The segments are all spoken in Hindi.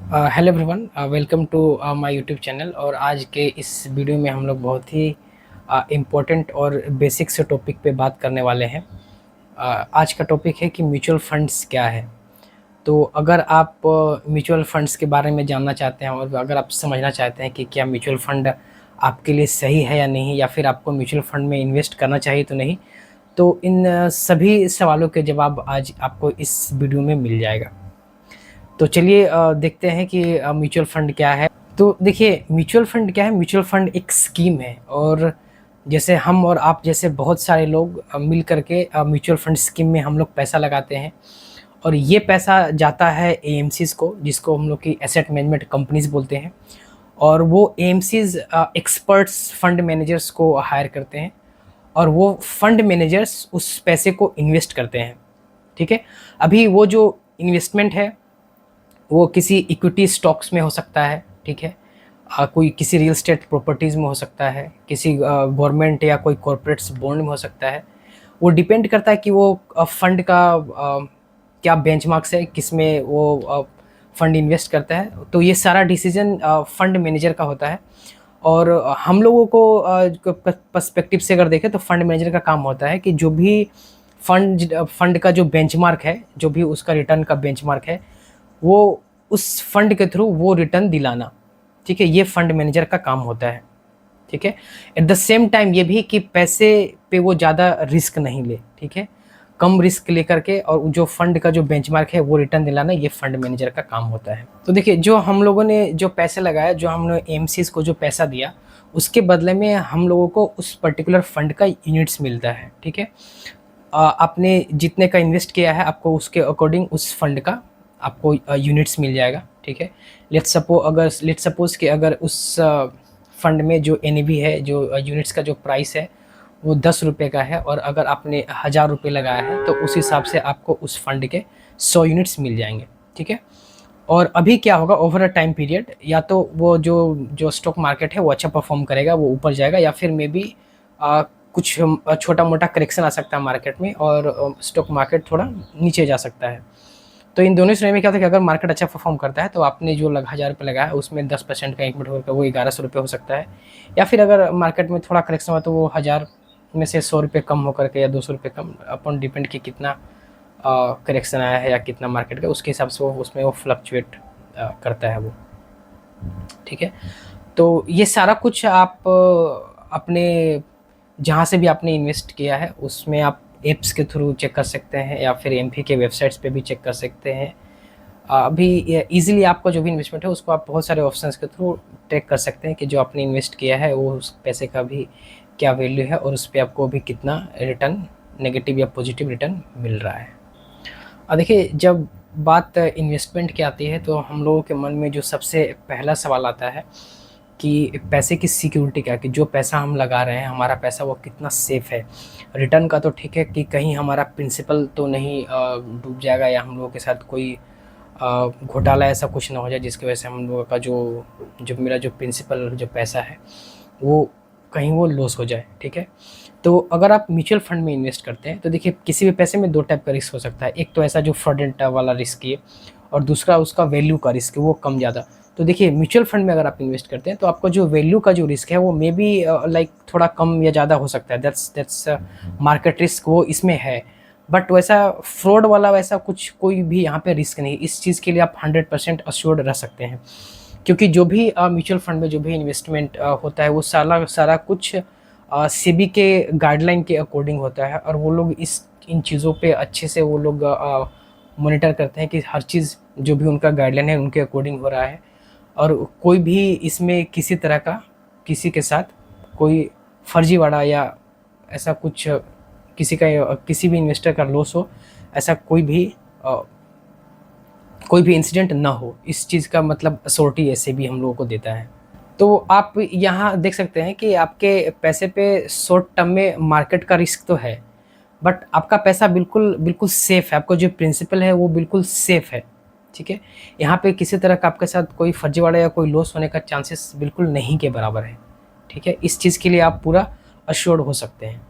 Hello everyone, welcome to my YouTube channel. और आज के इस वीडियो में हम लोग बहुत ही इम्पोर्टेंट और बेसिक से टॉपिक पे बात करने वाले हैं। आज का टॉपिक है कि म्यूचुअल फंड्स क्या है। तो अगर आप म्यूचुअल फंड्स के बारे में जानना चाहते हैं और अगर आप समझना चाहते हैं कि क्या म्यूचुअल फंड आपके लिए सही है या नहीं, या फिर आपको म्यूचुअल फंड में इन्वेस्ट करना चाहिए तो नहीं, तो इन सभी सवालों के जवाब आज आपको इस वीडियो में मिल जाएगा। तो चलिए देखते हैं कि म्यूचुअल फंड क्या है। तो देखिए, म्यूचुअल फंड क्या है। म्यूचुअल फंड एक स्कीम है, और जैसे हम और आप जैसे बहुत सारे लोग मिल करके म्यूचुअल फंड स्कीम में हम लोग पैसा लगाते हैं। और ये पैसा जाता है एएमसीज को, जिसको हम लोग की एसेट मैनेजमेंट कंपनीज बोलते हैं। और वो एएमसीज एक्सपर्ट्स फंड मैनेजर्स को हायर करते हैं, और वो फंड मैनेजर्स उस पैसे को इन्वेस्ट करते हैं। ठीक है। अभी वो जो इन्वेस्टमेंट है वो किसी इक्विटी स्टॉक्स में हो सकता है। ठीक है। कोई किसी रियल एस्टेट प्रॉपर्टीज़ में हो सकता है, किसी गवर्नमेंट या कोई कॉरपोरेट्स बॉन्ड में हो सकता है। वो डिपेंड करता है कि वो फंड का क्या बेंचमार्क्स है, किस में वो फंड इन्वेस्ट करता है। तो ये सारा डिसीजन फंड मैनेजर का होता है। और हम लोगों को पर्सपेक्टिव से अगर देखें तो फंड मैनेजर का काम होता है कि जो भी फंड का जो बेंचमार्क है, जो भी उसका रिटर्न का बेंचमार्क है, वो उस फंड के थ्रू वो रिटर्न दिलाना। ठीक है। ये फंड मैनेजर का काम होता है। ठीक है। एट द सेम टाइम ये भी कि पैसे पे वो ज़्यादा रिस्क नहीं ले। ठीक है। कम रिस्क लेकर के और जो फंड का जो बेंचमार्क है वो रिटर्न दिलाना, ये फंड मैनेजर का काम होता है। तो देखिए, जो हम लोगों ने जो पैसे लगाया, जो हमने एमसीज को जो पैसा दिया, उसके बदले में हम लोगों को उस पर्टिकुलर फंड का यूनिट्स मिलता है। ठीक है। आपने जितने का इन्वेस्ट किया है, आपको उसके अकॉर्डिंग उस फंड का आपको यूनिट्स मिल जाएगा। ठीक है। लेट्स सपोज कि अगर उस फंड में जो एनएवी है, जो यूनिट्स का जो प्राइस है, वो 10 रुपये का है, और अगर आपने 1000 रुपये लगाया है तो उस हिसाब से आपको उस फंड के 100 यूनिट्स मिल जाएंगे। ठीक है। और अभी क्या होगा, ओवर अ टाइम पीरियड, या तो वो जो जो स्टॉक मार्केट है वो अच्छा परफॉर्म करेगा, वो ऊपर जाएगा, या फिर मे बी कुछ छोटा मोटा करेक्शन आ सकता है मार्केट में, और स्टॉक मार्केट थोड़ा नीचे जा सकता है। तो इन दोनों श्रेणी में क्या होता है कि अगर मार्केट अच्छा परफॉर्म करता है तो आपने जो 1000 रुपये लगाया उसमें 10% का इंक्रीमेंट होकर वो 1100 रुपये हो सकता है। या फिर अगर मार्केट में थोड़ा करेक्शन हुआ तो वो 1000 में से 100 रुपये कम होकर के, या 200 रुपये कम, अपन डिपेंड कि कितना करेक्शन आया है या कितना मार्केट का, उसके हिसाब से वो उसमें वो फ्लक्चुएट करता है वो। ठीक है। तो ये सारा कुछ आप अपने जहाँ से भी आपने इन्वेस्ट किया है उसमें आप ऐप्स के थ्रू चेक कर सकते हैं, या फिर एमफी के वेबसाइट्स पे भी चेक कर सकते हैं। अभी इजीली आपका जो भी इन्वेस्टमेंट है उसको आप बहुत सारे ऑप्शंस के थ्रू ट्रैक कर सकते हैं कि जो आपने इन्वेस्ट किया है वो उस पैसे का भी क्या वैल्यू है, और उस पर आपको अभी कितना रिटर्न, नेगेटिव या पॉजिटिव रिटर्न मिल रहा है। और देखिए, जब बात इन्वेस्टमेंट की आती है तो हम लोगों के मन में जो सबसे पहला सवाल आता है कि पैसे की सिक्योरिटी क्या है, कि जो पैसा हम लगा रहे हैं, हमारा पैसा वो कितना सेफ़ है। रिटर्न का तो ठीक है कि कहीं हमारा प्रिंसिपल तो नहीं डूब जाएगा, या हम लोगों के साथ कोई घोटाला ऐसा कुछ ना हो जाए जिसकी वजह से हम लोगों का जो जो मेरा जो प्रिंसिपल जो पैसा है वो कहीं वो लॉस हो जाए। ठीक है। तो अगर आप म्यूचुअल फंड में इन्वेस्ट करते हैं तो देखिए, किसी भी पैसे में दो टाइप का रिस्क हो सकता है। एक तो ऐसा जो फ्रॉडेंट वाला रिस्क है, और दूसरा उसका वैल्यू का रिस्क है, वो कम ज़्यादा। तो देखिए, म्यूचुअल फंड में अगर आप इन्वेस्ट करते हैं तो आपका जो वैल्यू का जो रिस्क है वो मे बी लाइक थोड़ा कम या ज़्यादा हो सकता है। दैट्स मार्केट रिस्क वो इसमें है। बट वैसा फ्रॉड वाला वैसा कुछ कोई भी यहाँ पे रिस्क नहीं। इस चीज़ के लिए आप 100% अश्योर्ड रह सकते हैं, क्योंकि जो भी म्यूचुअल फंड में जो भी इन्वेस्टमेंट होता है वो सारा सारा कुछ सेबी के गाइडलाइन के अकॉर्डिंग होता है। और वो लोग इन चीज़ों पे अच्छे से वो लोग मॉनिटर करते हैं कि हर चीज़ जो भी उनका गाइडलाइन है उनके अकॉर्डिंग हो रहा है। और कोई भी इसमें किसी तरह का किसी के साथ कोई फर्जीवाड़ा या ऐसा कुछ किसी भी इन्वेस्टर का लॉस हो, ऐसा कोई भी इंसिडेंट ना हो, इस चीज़ का मतलब अथॉरिटी ऐसे भी हम लोगों को देता है। तो आप यहाँ देख सकते हैं कि आपके पैसे पे शॉर्ट टर्म में मार्केट का रिस्क तो है, बट आपका पैसा बिल्कुल बिल्कुल सेफ़ है। आपका जो प्रिंसिपल है वो बिल्कुल सेफ़ है। ठीक है। यहाँ पे किसी तरह का आपके साथ कोई फर्जीवाड़ा या कोई लॉस होने का चांसेस बिल्कुल नहीं के बराबर है। ठीक है। इस चीज़ के लिए आप पूरा अश्योर्ड हो सकते हैं।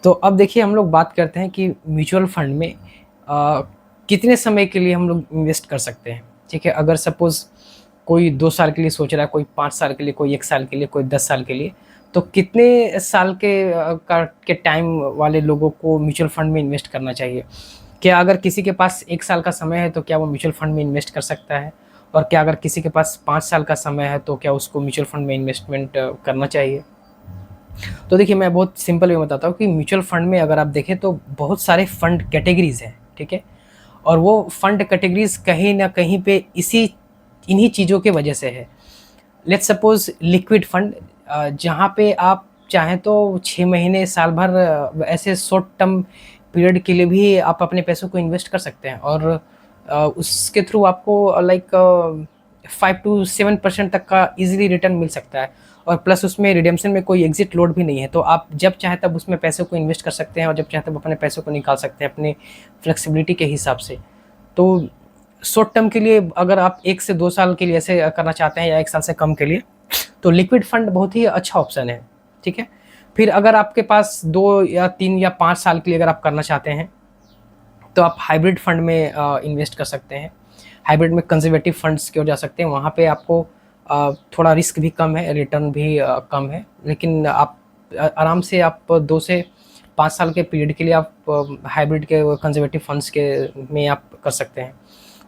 तो अब देखिए, हम लोग बात करते हैं कि म्यूचुअल फंड में कितने समय के लिए हम लोग इन्वेस्ट कर सकते हैं। ठीक है। अगर सपोज़ कोई 2 साल के लिए सोच रहा है, कोई 5 साल के लिए, कोई 1 साल के लिए, कोई 10 साल के लिए, तो कितने साल के के टाइम वाले लोगों को म्यूचुअल फंड में इन्वेस्ट करना चाहिए? क्या अगर किसी के पास 1 साल का समय है तो क्या वो म्यूचुअल फंड में इन्वेस्ट कर सकता है? और क्या अगर किसी के पास 5 साल का समय है तो क्या उसको म्यूचुअल फंड में इन्वेस्टमेंट करना चाहिए? तो देखिए, मैं बहुत सिंपल वे में बताता हूँ कि म्यूचुअल फंड में अगर आप देखें तो बहुत सारे फंड कैटेगरीज़ हैं, ठीक है? और वो फंड कैटेगरीज़ कहीं न कहीं पे इन्हीं चीज़ों की वजह से है। लेट्स सपोज़ लिक्विड फंड, जहाँ पे आप चाहें तो 6 महीने, साल भर, ऐसे शॉर्ट टर्म पीरियड के लिए भी आप अपने पैसों को इन्वेस्ट कर सकते हैं, और उसके थ्रू आपको लाइक 5 टू 7% तक का ईज़िली रिटर्न मिल सकता है, और प्लस उसमें रिडेम्पशन में कोई एग्ज़िट लोड भी नहीं है। तो आप जब चाहें तब उसमें पैसों को इन्वेस्ट कर सकते हैं और जब चाहें तब अपने पैसों को निकाल सकते हैं अपनी फ्लेक्सिबिलिटी के हिसाब से। तो शॉर्ट टर्म के लिए अगर आप 1 से 2 साल के लिए ऐसे करना चाहते हैं या 1 साल से कम के लिए, तो लिक्विड फंड बहुत ही अच्छा ऑप्शन है, ठीक है? फिर अगर आपके पास 2 या 3 या 5 साल के लिए अगर आप करना चाहते हैं, तो आप हाइब्रिड फंड में इन्वेस्ट कर सकते हैं। हाइब्रिड में कंज़र्वेटिव फंड्स की ओर जा सकते हैं, वहाँ पे आपको थोड़ा रिस्क भी कम है, रिटर्न भी कम है, लेकिन आप आराम से आप 2 से 5 साल के पीरियड के लिए आप हाइब्रिड के कंज़र्वेटिव फंड्स के में आप कर सकते हैं।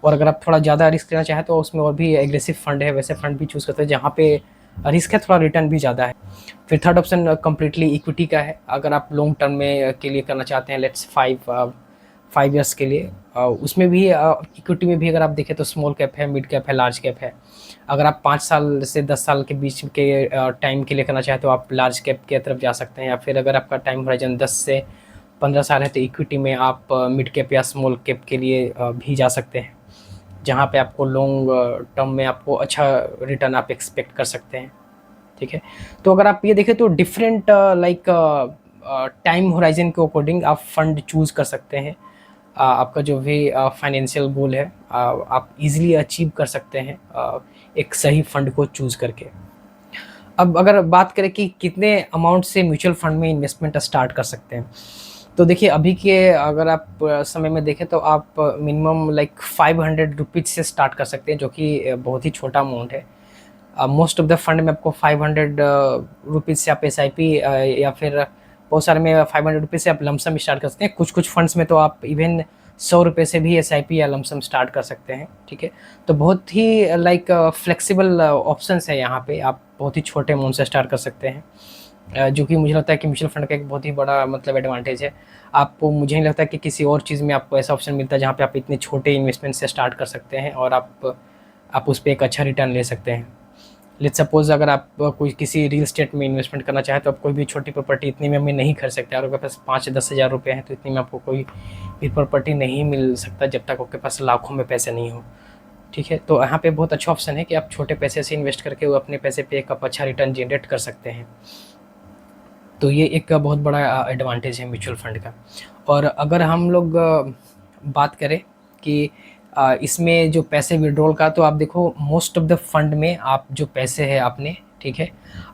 और अगर आप थोड़ा ज़्यादा रिस्क लेना चाहें तो उसमें और भी एग्रेसिव फंड है, वैसे फंड भी चूज़ करते हैं जहाँ पे रिस्क है, थोड़ा रिटर्न भी ज़्यादा है। फिर थर्ड ऑप्शन कंप्लीटली इक्विटी का है। अगर आप लॉन्ग टर्म में के लिए करना चाहते हैं, लेट्स 5 ईयर्स के लिए, उसमें भी इक्विटी में भी अगर आप देखें तो स्मॉल कैप है, मिड कैप है, लार्ज कैप है। अगर आप 5 साल से 10 साल के बीच के टाइम के लिए करना चाहें तो आप लार्ज कैप की तरफ जा सकते हैं, या फिर अगर आपका टाइम होराइजन 10 से 15 साल है तो इक्विटी में आप मिड कैप या स्मॉल कैप के लिए भी जा सकते हैं, जहाँ पे आपको लॉन्ग टर्म में आपको अच्छा रिटर्न आप एक्सपेक्ट कर सकते हैं, ठीक है? तो अगर आप ये देखें तो डिफरेंट लाइक टाइम होराइजन के अकॉर्डिंग आप फंड चूज़ कर सकते हैं। आपका जो भी फाइनेंशियल गोल है आप इजीली अचीव कर सकते हैं एक सही फंड को चूज़ करके। अब अगर बात करें कि कितने अमाउंट से म्यूचुअल फंड में इन्वेस्टमेंट स्टार्ट कर सकते हैं, तो देखिए अभी के अगर आप समय में देखें तो आप मिनिमम लाइक 500 रुपीज़ से स्टार्ट कर सकते हैं, जो कि बहुत ही छोटा अमाउंट है। मोस्ट ऑफ द फंड में आपको 500 रुपीज़ से आप एसआईपी या फिर बहुत सारे में 500 रुपीज़ से आप लमसम स्टार्ट कर सकते हैं। कुछ फंड्स में तो आप इवन 100 रुपये से भी एसआईपी या लमसम स्टार्ट कर सकते हैं, ठीक है? तो बहुत ही लाइक फ्लेक्सिबल ऑप्शंस है यहाँ पे, आप बहुत ही छोटे अमाउंट से स्टार्ट कर सकते हैं, जो कि मुझे लगता है कि म्यूचुअल फंड का एक बहुत ही बड़ा मतलब एडवांटेज है। आपको मुझे नहीं लगता कि किसी और चीज़ में आपको ऐसा ऑप्शन मिलता है जहाँ पे आप इतने छोटे इन्वेस्टमेंट से स्टार्ट कर सकते हैं और आप उस पे एक अच्छा रिटर्न ले सकते हैं। लेट्स सपोज़ अगर आप कोई किसी रियल एस्टेट में इन्वेस्टमेंट करना चाहें तो आप कोई भी छोटी प्रॉपर्टी इतने में नहीं खरीद सकते, और आपके पास 5-10 हज़ार रुपये हैं तो इतने में आपको कोई भी प्रॉपर्टी नहीं मिल सकता जब तक आपके पास लाखों में पैसे नहीं हो, ठीक है? तो यहाँ पे बहुत अच्छा ऑप्शन है कि आप छोटे पैसे से इन्वेस्ट करके वो अपने पैसे पे एक आप अच्छा रिटर्न जनरेट कर सकते हैं। तो ये एक बहुत बड़ा एडवांटेज है म्यूचुअल फंड का। और अगर हम लोग बात करें कि इसमें जो पैसे विड्रॉल का, तो आप देखो मोस्ट ऑफ द फंड में आप जो पैसे है आपने, ठीक है,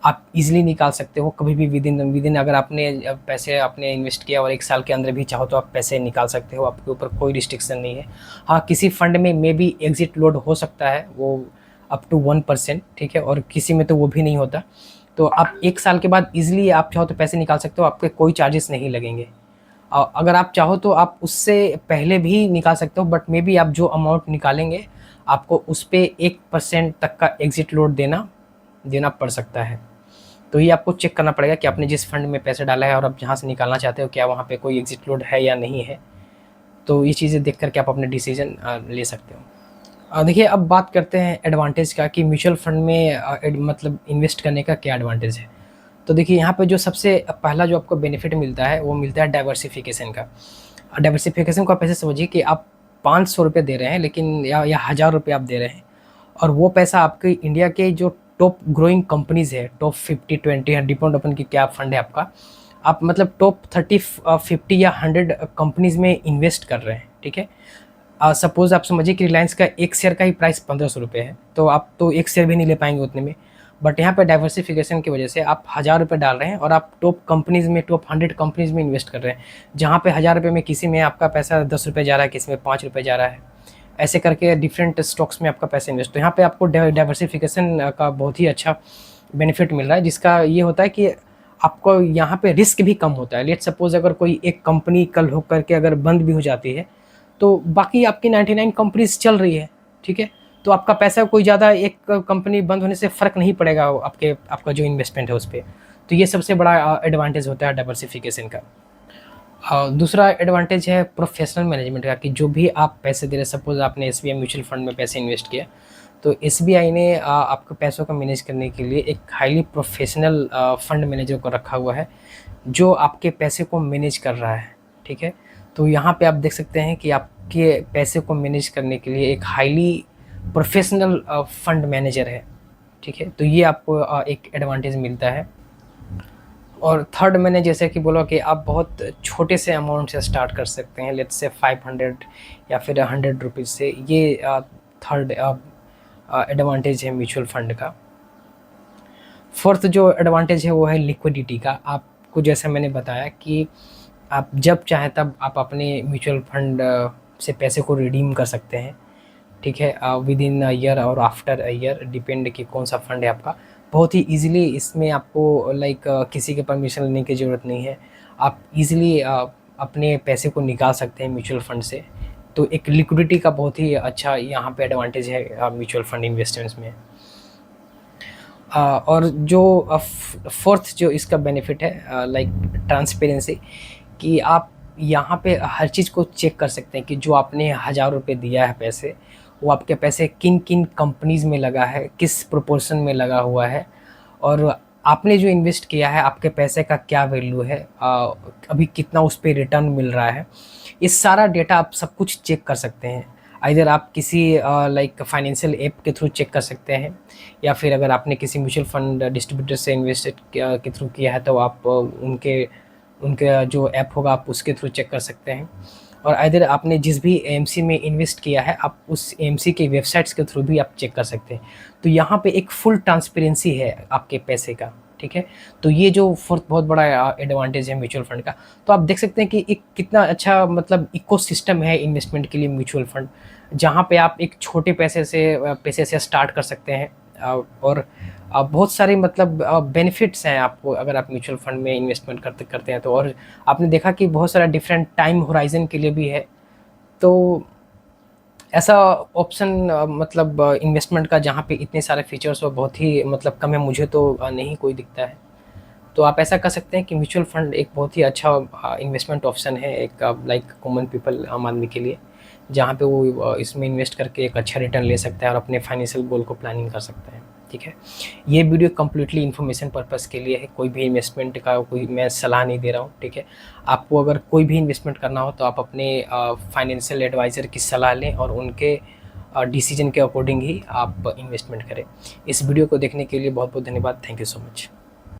आप इजीली निकाल सकते हो कभी भी विदिन अगर आपने पैसे आपने इन्वेस्ट किया और 1 साल के अंदर भी चाहो तो आप पैसे निकाल सकते हो, आपके ऊपर कोई रिस्ट्रिक्शन नहीं है। हाँ, किसी फंड में मे बी एग्जिट लोड हो सकता है, वो अप टू 1%, ठीक है, और किसी में तो वो भी नहीं होता। तो आप 1 साल के बाद ईज़िली आप चाहो तो पैसे निकाल सकते हो, आपके कोई चार्जेस नहीं लगेंगे। अगर आप चाहो तो आप उससे पहले भी निकाल सकते हो, बट मे बी आप जो अमाउंट निकालेंगे आपको उस पे 1% तक का एग्ज़िट लोड देना पड़ सकता है। तो ये आपको चेक करना पड़ेगा कि आपने जिस फंड में पैसे डाला है और आप जहाँ से निकालना चाहते हो क्या वहाँ पे कोई एग्ज़िट लोड है या नहीं है। तो ये चीज़ें देख कर के आप अपने डिसीज़न ले सकते हो। देखिए, अब बात करते हैं एडवांटेज का कि म्यूचुअल फंड में मतलब इन्वेस्ट करने का क्या एडवांटेज है। तो देखिए यहाँ पे जो सबसे पहला जो आपको बेनिफिट मिलता है वो मिलता है डाइवर्सिफिकेशन का। डाइवर्सिफिकेशन को आप ऐसे समझिए कि आप 500 रुपये दे रहे हैं, लेकिन या 1000 रुपये आप दे रहे हैं, और वो पैसा आपके इंडिया के जो टॉप ग्रोइंग कंपनीज़ है, टॉप 50-20 है, डिपेंड अपन की क्या फंड है आपका, आप मतलब टॉप 30 50 या 100 कंपनीज़ में इन्वेस्ट कर रहे हैं, ठीक है? सपोज़ आप समझिए कि रिलायंस का एक शेयर का ही प्राइस 1500 रुपये है, तो आप तो एक शेयर भी नहीं ले पाएंगे उतने में। बट यहाँ पे डाइवर्सिफिकेशन की वजह से आप 1000 रुपये डाल रहे हैं और आप टॉप कंपनीज़ में, टॉप 100 कंपनीज़ में इन्वेस्ट कर रहे हैं, जहाँ पे 1000 रुपये में किसी में आपका पैसा 10 रुपये जा रहा है, किसी में 5 रुपये जा रहा है। ऐसे करके डिफरेंट स्टॉक्स में आपका पैसा इन्वेस्ट। तो यहाँ पे आपको डाइवर्सिफिकेशन का बहुत ही अच्छा बेनिफिट मिल रहा है, जिसका ये होता है कि आपको यहाँ पे रिस्क भी कम होता है। लेट्स सपोज अगर कोई एक कंपनी कल हो करके अगर बंद भी हो जाती है तो बाकी आपकी 99 कंपनीज चल रही है, ठीक है। तो आपका पैसा कोई ज़्यादा एक कंपनी बंद होने से फ़र्क नहीं पड़ेगा आपका जो इन्वेस्टमेंट है उस पर। तो ये सबसे बड़ा एडवांटेज होता है डाइवर्सिफिकेशन का। दूसरा एडवांटेज है प्रोफेशनल मैनेजमेंट का, कि जो भी आप पैसे दे रहे हैं, सपोज आपने एसबीआई म्यूचुअल फंड में पैसे इन्वेस्ट किया, तो एसबीआई ने आपके पैसों को मैनेज करने के लिए एक हाईली प्रोफेशनल फंड मैनेजर को रखा हुआ है, जो आपके पैसे को मैनेज कर रहा है, ठीक है। तो यहाँ पे आप देख सकते हैं कि आपके पैसे को मैनेज करने के लिए एक हाईली प्रोफेशनल फंड मैनेजर है, ठीक है। तो ये आपको एक एडवांटेज मिलता है। और थर्ड, मैंने जैसे कि बोला कि आप बहुत छोटे से अमाउंट से स्टार्ट कर सकते हैं, लेट्स से 500 या फिर 100 रुपीज़ से। ये थर्ड एडवांटेज है म्यूचुअल फंड का। फोर्थ जो एडवांटेज है वो है लिक्विडिटी का। आपको जैसे मैंने बताया कि आप जब चाहें तब आप अपने म्यूचुअल फंड से पैसे को रिडीम कर सकते हैं, ठीक है, विद इन अ ईयर और आफ्टर अ ईयर, डिपेंड कि कौन सा फंड है आपका। बहुत ही ईज़िली इसमें आपको किसी के परमिशन लेने की ज़रूरत नहीं है। आप ईज़िली अपने पैसे को निकाल सकते हैं म्यूचुअल फंड से। तो एक लिक्विडिटी का बहुत ही अच्छा यहाँ पे एडवांटेज है म्यूचुअल फंड इन्वेस्टमेंट्स में। और जो फोर्थ जो इसका बेनिफिट है ट्रांसपेरेंसी, कि आप यहाँ पे हर चीज़ को चेक कर सकते हैं कि जो आपने 1000 रुपये दिया है पैसे, वो आपके पैसे किन किन कंपनीज़ में लगा है, किस प्रोपोर्शन में लगा हुआ है, और आपने जो इन्वेस्ट किया है आपके पैसे का क्या वैल्यू है, अभी कितना उस पर रिटर्न मिल रहा है। ये सारा डेटा आप सब कुछ चेक कर सकते हैं। आइदर आप किसी फाइनेंशियल ऐप के थ्रू चेक कर सकते हैं, या फिर अगर आपने किसी म्यूचुअल फंड डिस्ट्रीब्यूटर से इन्वेस्ट के थ्रू किया है तो आप उनके जो ऐप होगा आप उसके थ्रू चेक कर सकते हैं। और आइदर आपने जिस भी एएमसी में इन्वेस्ट किया है आप उस एएमसी के वेबसाइट्स के थ्रू भी आप चेक कर सकते हैं। तो यहाँ पे एक फुल ट्रांसपेरेंसी है आपके पैसे का, ठीक है। तो ये जो फोर्थ बहुत बड़ा एडवांटेज है म्यूचुअल फंड का। तो आप देख सकते हैं कि एक कितना अच्छा मतलब इकोसिस्टम है इन्वेस्टमेंट के लिए म्यूचुअल फंड, जहाँ पे आप एक छोटे पैसे से स्टार्ट कर सकते हैं। और बहुत सारे मतलब बेनिफिट्स हैं आपको अगर आप म्यूचुअल फंड में इन्वेस्टमेंट करते हैं तो। और आपने देखा कि बहुत सारा डिफरेंट टाइम होराइजन के लिए भी है। तो ऐसा ऑप्शन मतलब इन्वेस्टमेंट का जहाँ पे इतने सारे फीचर्स हो बहुत ही मतलब कम है, मुझे तो नहीं कोई दिखता है। तो आप ऐसा कर सकते हैं कि म्यूचुअल फंड एक बहुत ही अच्छा इन्वेस्टमेंट ऑप्शन है एक कॉमन पीपल, आम आदमी के लिए, जहाँ पे वो इसमें इन्वेस्ट करके एक अच्छा रिटर्न ले सकता है और अपने फाइनेंशियल गोल को प्लानिंग कर सकता है, ठीक है। ये वीडियो कम्प्लीटली इन्फॉर्मेशन पर्पस के लिए है, कोई भी इन्वेस्टमेंट का कोई मैं सलाह नहीं दे रहा हूँ, ठीक है। आपको अगर कोई भी इन्वेस्टमेंट करना हो तो आप अपने फाइनेंशियल एडवाइज़र की सलाह लें और उनके डिसीजन के अकॉर्डिंग ही आप इन्वेस्टमेंट करें। इस वीडियो को देखने के लिए बहुत बहुत धन्यवाद। Thank you so much.